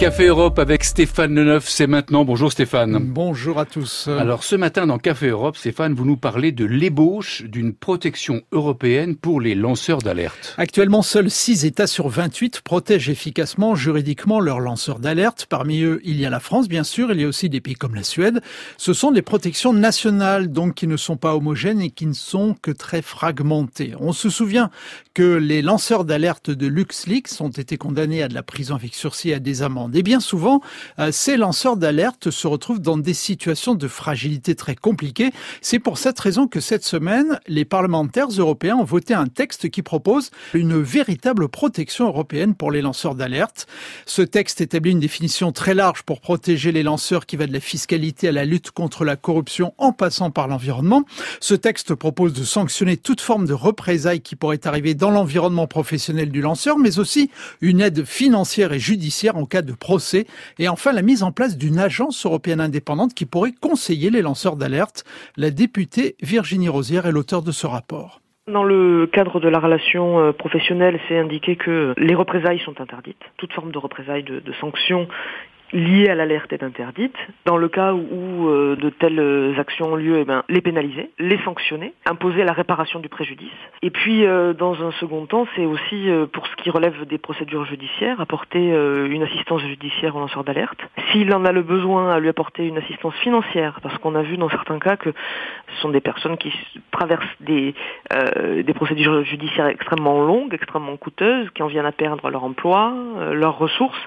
Café Europe avec Stéphane Leneuf, c'est maintenant. Bonjour Stéphane. Bonjour à tous. Alors ce matin dans Café Europe, Stéphane, vous nous parlez de l'ébauche d'une protection européenne pour les lanceurs d'alerte. Actuellement, seuls 6 États sur 28 protègent efficacement juridiquement leurs lanceurs d'alerte. Parmi eux, il y a la France, bien sûr. Il y a aussi des pays comme la Suède. Ce sont des protections nationales, donc qui ne sont pas homogènes et qui ne sont que très fragmentées. On se souvient que les lanceurs d'alerte de LuxLeaks ont été condamnés à de la prison avec sursis et à des amendes. Et bien souvent, ces lanceurs d'alerte se retrouvent dans des situations de fragilité très compliquées. C'est pour cette raison que cette semaine, les parlementaires européens ont voté un texte qui propose une véritable protection européenne pour les lanceurs d'alerte. Ce texte établit une définition très large pour protéger les lanceurs qui va de la fiscalité à la lutte contre la corruption en passant par l'environnement. Ce texte propose de sanctionner toute forme de représailles qui pourrait arriver dans l'environnement professionnel du lanceur, mais aussi une aide financière et judiciaire en cas de procès, et enfin la mise en place d'une agence européenne indépendante qui pourrait conseiller les lanceurs d'alerte. La députée Virginie Rozière est l'auteur de ce rapport. Dans le cadre de la relation professionnelle, c'est indiqué que les représailles sont interdites. Toute forme de représailles, de sanctions liées à l'alerte est interdite. Dans le cas où de telles actions ont lieu, les pénaliser, les sanctionner, imposer la réparation du préjudice. Et puis, dans un second temps, c'est aussi, pour ce qui relève des procédures judiciaires, apporter une assistance judiciaire au lanceur d'alerte. S'il en a le besoin, à lui apporter une assistance financière, parce qu'on a vu dans certains cas que ce sont des personnes qui traversent des procédures judiciaires extrêmement longues, extrêmement coûteuses, qui en viennent à perdre leur emploi, leurs ressources.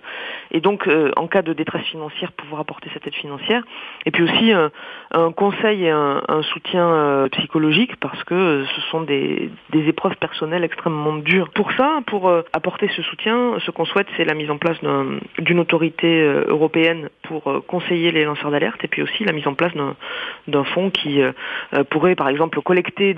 Et donc, en cas de détresse financière, pouvoir apporter cette aide financière. Et puis aussi un conseil et un soutien psychologique, parce que ce sont des épreuves personnelles extrêmement dures. Pour ça, pour apporter ce soutien, ce qu'on souhaite, c'est la mise en place d'une autorité européenne pour conseiller les lanceurs d'alerte, et puis aussi la mise en place d'un fonds qui pourrait, par exemple, collecter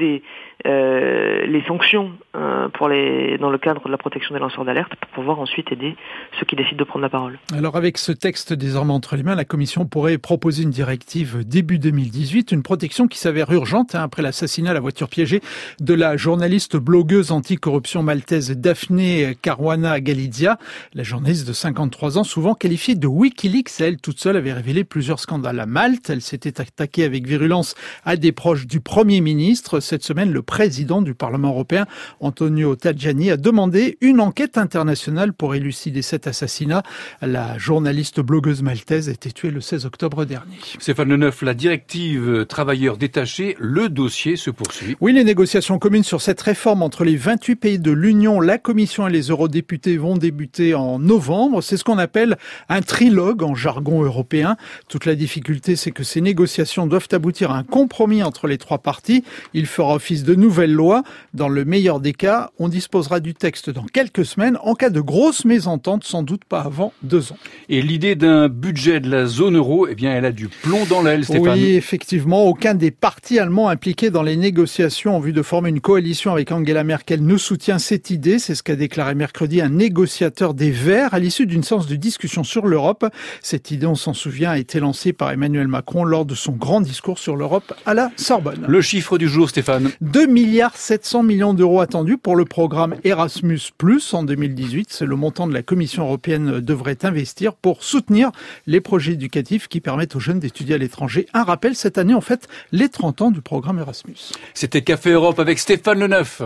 les sanctions dans le cadre de la protection des lanceurs d'alerte, pour pouvoir ensuite aider ceux qui décident de prendre la parole. Alors avec ce texte désormais entre les mains, la Commission pourrait proposer une directive début 2018, une protection qui s'avère urgente après l'assassinat à la voiture piégée de la journaliste blogueuse anticorruption maltaise Daphne Caruana Galizia. La journaliste de 53 ans, souvent qualifiée de Wikileaks, elle toute seule avait révélé plusieurs scandales à Malte. Elle s'était attaquée avec virulence à des proches du Premier ministre. Cette semaine, le président du Parlement européen, Antonio Tajani, a demandé une enquête internationale pour élucider cet assassinat. La journaliste blogueuse maltaise a été tuée le 16 octobre dernier. Stéphane Leneuf, la directive travailleurs détachés, le dossier se poursuit. Oui, les négociations communes sur cette réforme entre les 28 pays de l'Union, la Commission et les eurodéputés vont débuter en novembre. C'est ce qu'on appelle un trilogue en jargon européen. Toute la difficulté, c'est que ces négociations doivent aboutir à un compromis entre les trois parties. Il fera office de nouvelle loi. Dans le meilleur des cas, on disposera du texte dans quelques semaines. En cas de grosse mésentente, sans doute pas avant 2 ans. Et l'idée d'un budget de la zone euro, elle a du plomb dans l'aile, Stéphane. Oui, effectivement. Aucun des partis allemands impliqués dans les négociations en vue de former une coalition avec Angela Merkel ne soutient cette idée. C'est ce qu'a déclaré mercredi un négociateur des Verts à l'issue d'une séance de discussion sur l'Europe. Cette idée, on s'en souvient, a été lancée par Emmanuel Macron lors de son grand discours sur l'Europe à la Sorbonne. Le chiffre du jour, Stéphane. 2,7 milliards d'euros attendus pour le programme Erasmus+ en 2018. C'est le montant de la Commission européenne devrait investir pour soutenir les projets éducatifs qui permettent aux jeunes d'étudier à l'étranger. Un rappel, cette année, en fait, les 30 ans du programme Erasmus. C'était Café Europe avec Stéphane Leneuf.